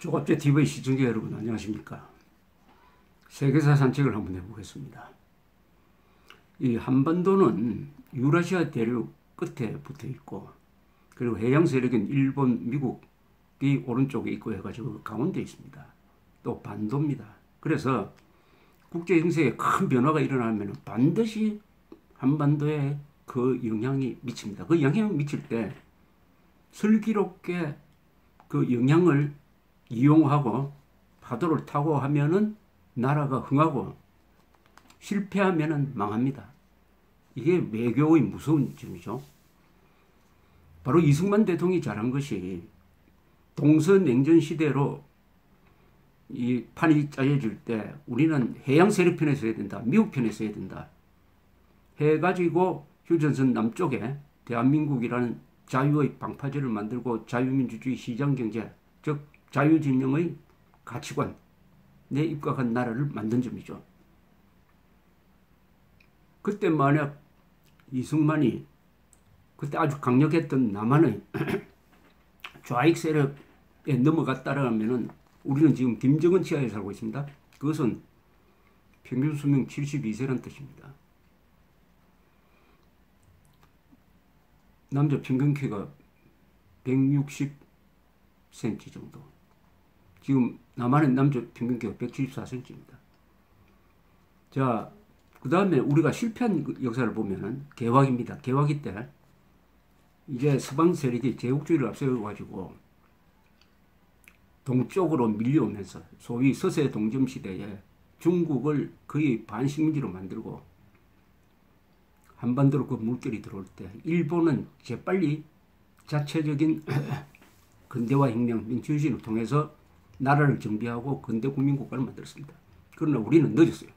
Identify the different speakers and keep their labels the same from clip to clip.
Speaker 1: 조갑제 TV 시청자 여러분 안녕하십니까. 세계사 산책을 한번 해보겠습니다. 이 한반도는 유라시아 대륙 끝에 붙어 있고, 그리고 해양 세력인 일본, 미국이 오른쪽에 있고 해가지고 가운데 있습니다. 또 반도입니다. 그래서 국제 정세에 큰 변화가 일어나면 반드시 한반도에 그 영향이 미칩니다. 그 영향이 미칠 때 슬기롭게 그 영향을 이용하고 파도를 타고 하면은 나라가 흥하고 실패하면은 망합니다. 이게 외교의 무서운 점이죠. 바로 이승만 대통령이 잘한 것이 동서냉전 시대로 이 판이 짜여질 때 우리는 해양 세력 편에 서야 된다, 미국 편에 서야 된다 해가지고 휴전선 남쪽에 대한민국이라는 자유의 방파제를 만들고 자유민주주의 시장경제, 즉 자유진영의 가치관에 입각한 나라를 만든 점이죠. 그때 만약 이승만이 그때 아주 강력했던 남한의 좌익 세력에 넘어갔다라면 우리는 지금 김정은 치하에 살고 있습니다. 그것은 평균 수명 72세란 뜻입니다. 남자 평균 키가 160cm 정도. 지금 남한의 남자 평균 키가 174cm입니다. 자, 그 다음에 우리가 실패한 역사를 보면은 개화기입니다. 개화기 때 이제 서방 세력이 제국주의를 앞세워가지고 동쪽으로 밀려오면서 소위 서세 동점 시대에 중국을 거의 반식민지로 만들고 한반도로 그 물결이 들어올 때 일본은 재빨리 자체적인 근대화 혁명, 민주주의를 통해서 나라를 정비하고 근대 국민국가를 만들었습니다. 그러나 우리는 늦었어요.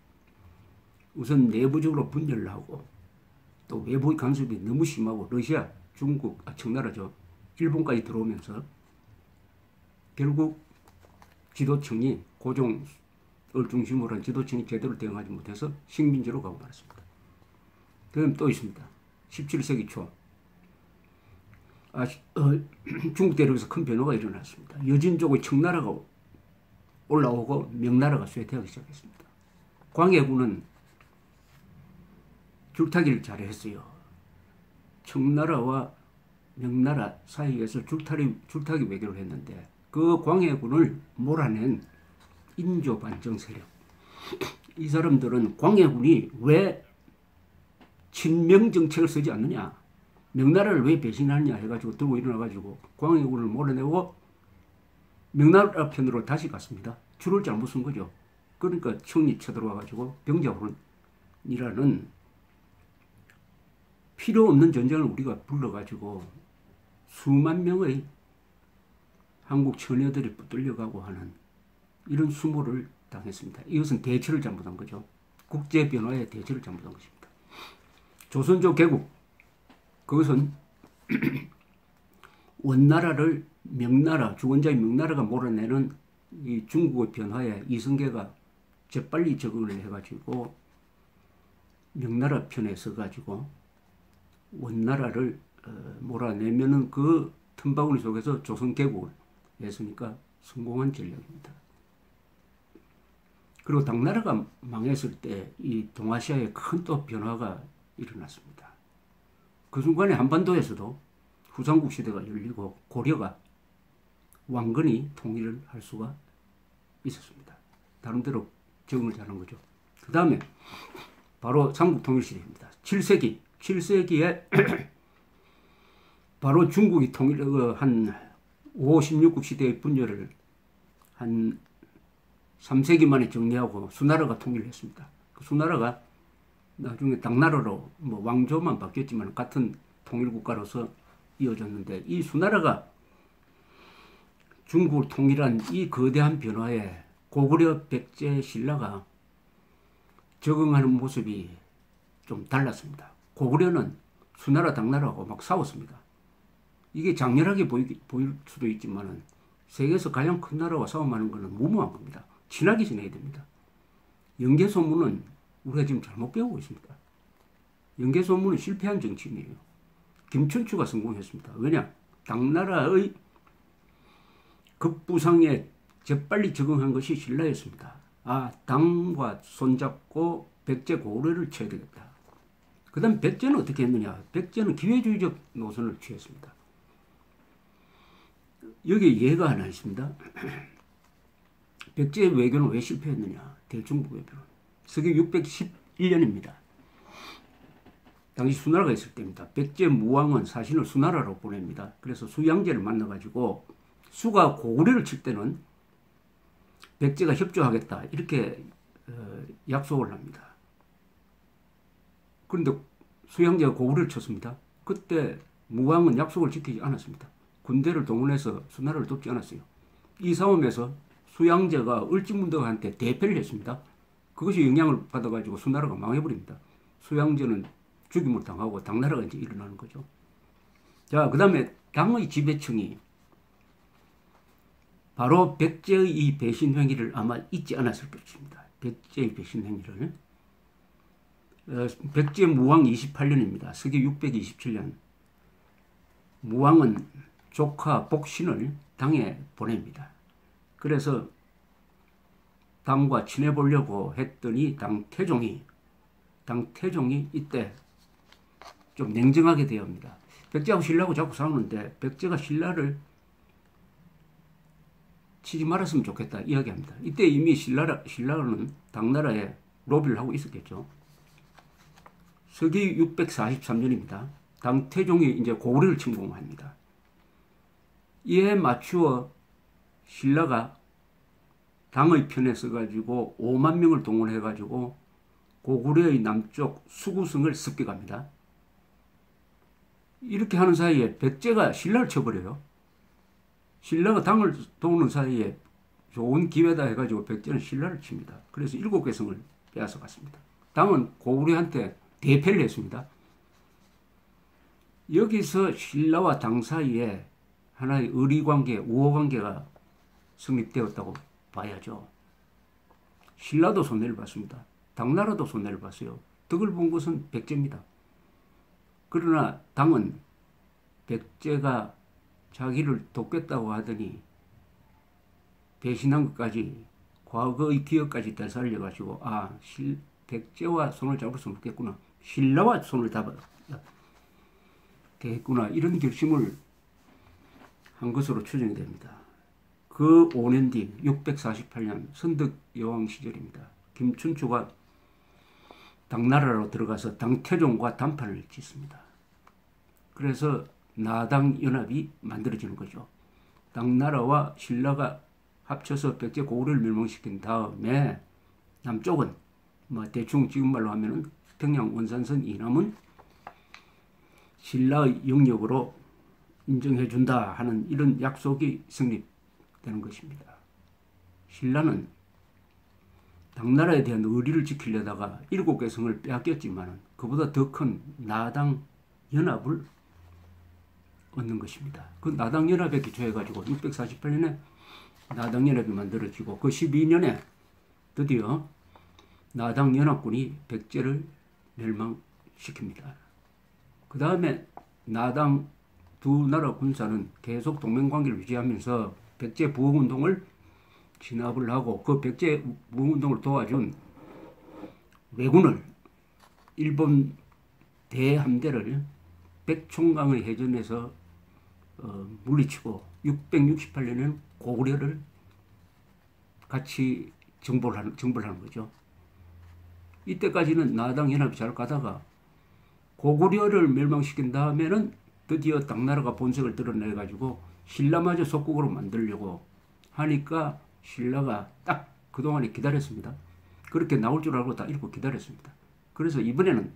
Speaker 1: 우선 내부적으로 분열을 하고 또 외부의 간섭이 너무 심하고 러시아, 중국, 청나라죠. 일본까지 들어오면서 결국 지도층이 고종을 중심으로 한 지도층이 제대로 대응하지 못해서 식민지로 가고 말았습니다. 그럼 또 있습니다. 17세기 초 중국 대륙에서 큰 변화가 일어났습니다. 여진족의 청나라가 올라오고 명나라가 쇠퇴하기 시작했습니다. 광해군은 줄타기를 잘했어요. 청나라와 명나라 사이에서 줄타기 외교를 했는데 그 광해군을 몰아낸 인조 반정 세력, 이 사람들은 광해군이 왜 친명 정책을 쓰지 않느냐, 명나라를 왜 배신하느냐 해가지고 들고 일어나가지고 광해군을 몰아내고 명나라 편으로 다시 갔습니다. 줄을 잘못 쓴 거죠. 그러니까 청이 쳐들어와가지고 병자호론이라는 필요 없는 전쟁을 우리가 불러가지고 수만 명의 한국 처녀들이 붙들려가고 하는 이런 수모를 당했습니다. 이것은 대처를 잘못한 거죠. 국제 변화의 대처를 잘못한 것입니다. 조선조 개국, 그것은 원나라를 명나라, 주권자의 명나라가 몰아내는 이 중국의 변화에 이성계가 재빨리 적응을 해가지고 명나라 편에 서가지고 원나라를 몰아내면은 그 틈바구니 속에서 조선 개국을 했으니까 성공한 전략입니다. 그리고 당나라가 망했을 때 이 동아시아에 큰 또 변화가 일어났습니다. 그 순간에 한반도에서도 후삼국 시대가 열리고 고려가 왕건이 통일을 할 수가 있었습니다. 나름대로 적응을 잘한 거죠. 그 다음에 바로 삼국 통일 시대입니다. 7세기에 바로 중국이 한 5, 16국 시대의 분열을 한 3세기 만에 정리하고 수나라가 통일을 했습니다. 그 수나라가 나중에 당나라로 뭐 왕조만 바뀌었지만 같은 통일국가로서 이어졌는데, 이 수나라가 중국을 통일한 이 거대한 변화에 고구려 백제 신라가 적응하는 모습이 좀 달랐습니다. 고구려는 수나라 당나라하고 막 싸웠습니다. 이게 장렬하게 보일 수도 있지만 세계에서 가장 큰 나라와 싸움하는 것은 무모한 겁니다. 친하게 지내야 됩니다. 영계소문은 우리가 지금 잘못 배우고 있습니다. 영계소문은 실패한 정치인이에요. 김춘추가 성공했습니다. 왜냐? 당나라의 급부상에 재빨리 적응한 것이 신라였습니다. 아, 당과 손잡고 백제 고구려를 쳐야 되겠다. 그 다음 백제는 어떻게 했느냐. 백제는 기회주의적 노선을 취했습니다. 여기 예가 하나 있습니다. 백제의 외교는 왜 실패했느냐. 대중국 외교는. 서기 611년입니다. 당시 수나라가 있을 때입니다. 백제 무왕은 사신을 수나라로 보냅니다. 그래서 수양제를 만나가지고 수가 고구려를 칠 때는 백제가 협조하겠다 이렇게 약속을 합니다. 그런데 수양제가 고구려를 쳤습니다. 그때 무왕은 약속을 지키지 않았습니다. 군대를 동원해서 수나라를 돕지 않았어요. 이 싸움에서 수양제가 을지문덕한테 대패를 했습니다. 그것이 영향을 받아가지고 수나라가 망해버립니다. 수양제는 죽임을 당하고 당나라가 이제 일어나는 거죠. 자, 그 다음에 당의 지배층이 바로 백제의 이 배신 행위를 아마 잊지 않았을 것입니다. 백제의 배신 행위를. 백제 무왕 28년입니다. 서기 627년. 무왕은 조카 복신을 당에 보냅니다. 그래서 당과 친해보려고 했더니 당태종이 이때 좀 냉정하게 대합니다. 백제하고 신라하고 자꾸 싸우는데 백제가 신라를 치지 말았으면 좋겠다 이야기합니다. 이때 이미 신라는 당나라에 로비를 하고 있었겠죠. 서기 643년입니다. 당태종이 이제 고구려를 침공합니다. 이에 맞추어 신라가 당의 편에 서가지고 5만 명을 동원해가지고 고구려의 남쪽 수구성을 습격합니다. 이렇게 하는 사이에 백제가 신라를 쳐버려요. 신라가 당을 도우는 사이에 좋은 기회다 해가지고 백제는 신라를 칩니다. 그래서 7개 성을 빼앗아 갔습니다. 당은 고구려한테 대패를 했습니다. 여기서 신라와 당 사이에 하나의 의리관계, 우호관계가 성립되었다고 봐야죠. 신라도 손해를 봤습니다. 당나라도 손해를 봤어요. 덕을 본 것은 백제입니다. 그러나 당은 백제가 자기를 돕겠다고 하더니 배신한 것까지 과거의 기억까지 되살려가지고 백제와 손을 잡을 수 없겠구나. 신라와 손을 잡아야 되겠구나. 이런 결심을 한 것으로 추정이 됩니다. 그 5년 뒤 648년 선덕 여왕 시절입니다. 김춘추가 당나라로 들어가서 당태종과 단판을 짓습니다. 그래서 나당 연합이 만들어지는 거죠. 당나라와 신라가 합쳐서 백제 고구려를 멸망시킨 다음에 남쪽은 대충 지금 말로 하면은 평양 원산선 이남은 신라의 영역으로 인정해준다 하는 이런 약속이 성립되는 것입니다. 신라는 당나라에 대한 의리를 지키려다가 7개 성을 빼앗겼지만 그보다 더 큰 나당 연합을 얻는 것입니다. 그 나당 연합에 기초해가지고 648년에 나당 연합이 만들어지고 그 12년에 드디어 나당 연합군이 백제를 멸망시킵니다. 그 다음에 나당 두 나라 군사는 계속 동맹관계를 유지하면서 백제 부흥운동을 진압을 하고 그 백제 부흥운동을 도와준 왜군을 일본 대함대를 백총강의 해전에서 물리치고 668년에는 고구려를 같이 정벌을 하는 거죠. 이때까지는 나당 연합이 잘 가다가 고구려를 멸망시킨 다음에는 드디어 당나라가 본색을 드러내가지고 신라마저 속국으로 만들려고 하니까 신라가 딱 그동안에 기다렸습니다. 그렇게 나올 줄 알고 다 읽고 기다렸습니다. 그래서 이번에는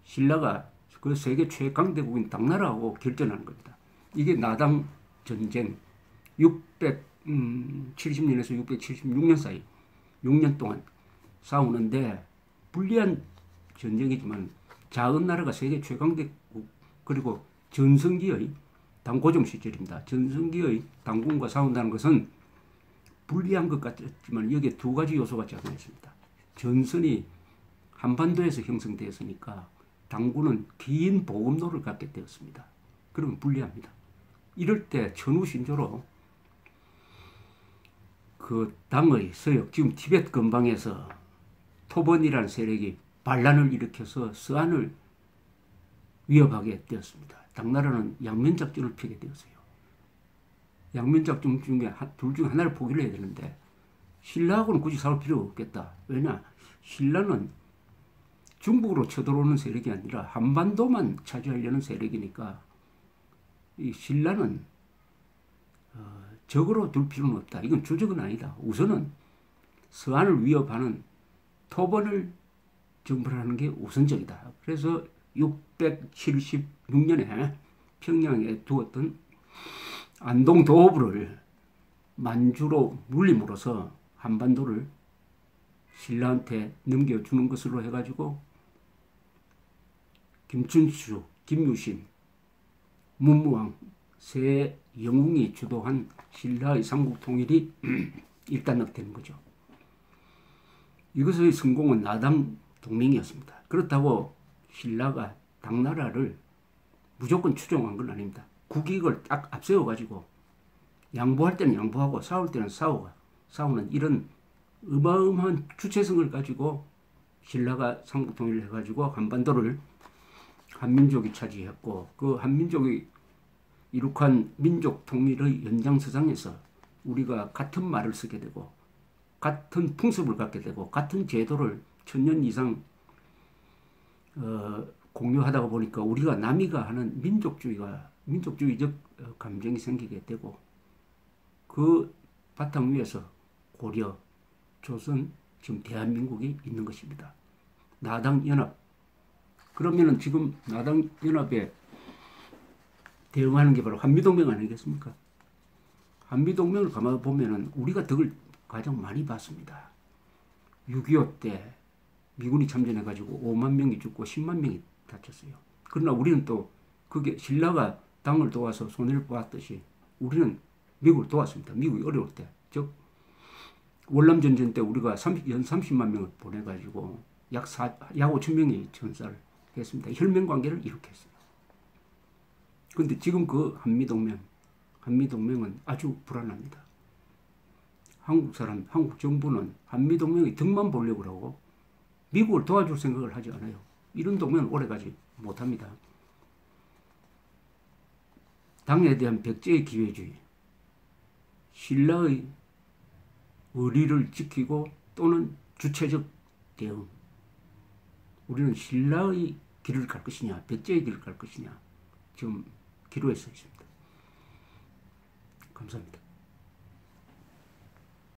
Speaker 1: 신라가 그 세계 최강대국인 당나라하고 결전하는 겁니다. 이게 나당 전쟁 670년에서 676년 사이 6년 동안 싸우는데 불리한 전쟁이지만 작은 나라가 세계 최강대국 그리고 전성기의 당고종 시절입니다. 전성기의 당군과 싸운다는 것은 불리한 것 같지만 여기에 두 가지 요소가 작용했습니다. 전선이 한반도에서 형성되었으니까 당군은 긴 보급로를 갖게 되었습니다. 그러면 불리합니다. 이럴 때 천우신조로 그 당의 서역, 지금 티베트 근방에서 토번이라는 세력이 반란을 일으켜서 서한을 위협하게 되었습니다. 당나라는 양면작전을 펴게 되었어요. 양면작전 중에 둘 중 하나를 포기를 해야 되는데 신라하고는 굳이 싸울 필요가 없겠다. 왜냐? 신라는 중국으로 쳐들어오는 세력이 아니라 한반도만 차지하려는 세력이니까 이 신라는 적으로 둘 필요는 없다. 이건 주적은 아니다. 우선은 서한을 위협하는 토번을 정벌하는 게 우선적이다. 그래서 676년에 평양에 두었던 안동 도읍을 만주로 물림으로써 한반도를 신라한테 넘겨주는 것으로 해가지고 김춘추, 김유신, 문무왕 세 영웅이 주도한 신라의 삼국 통일이 일단락되는 거죠. 이것의 성공은 나당 동맹이었습니다. 그렇다고 신라가 당나라를 무조건 추종한 건 아닙니다. 국익을 딱 앞세워가지고 양보할 때는 양보하고 싸울 때는 싸우는 이런 어마어마한 주체성을 가지고 신라가 삼국통일을 해가지고 한반도를 한민족이 차지했고 그 한민족이 이룩한 민족 통일의 연장서장에서 우리가 같은 말을 쓰게 되고 같은 풍습을 갖게 되고 같은 제도를 1000년 이상 공유하다가 보니까 우리가 남이가 하는 민족주의적 감정이 생기게 되고 그 바탕 위에서 고려, 조선, 지금 대한민국이 있는 것입니다. 나당연합. 그러면은 지금 나당연합에 대응하는 게 바로 한미동맹 아니겠습니까? 한미동맹을 가만 보면은 우리가 덕을 가장 많이 봤습니다. 6.25 때 미군이 참전해가지고 5만 명이 죽고 10만 명이 다쳤어요. 그러나 우리는 또 그게 신라가 당을 도와서 손해를 보았듯이 우리는 미국을 도왔습니다. 미국이 어려울 때. 즉 월남전쟁 때 우리가 연 30만 명을 보내가지고 약 5천 명이 전사를 했습니다. 혈맹관계를 일으켰어요. 그런데 지금 그 한미동맹은 아주 불안합니다. 한국 정부는 한미동맹의 덕만 보려고 하고 미국을 도와줄 생각을 하지 않아요. 이런 동맹은 오래가지 못합니다. 당에 대한 백제의 기회주의, 신라의 의리를 지키고 또는 주체적 대응. 우리는 신라의 길을 갈 것이냐, 백제의 길을 갈 것이냐, 지금 기로에 서 있습니다. 감사합니다.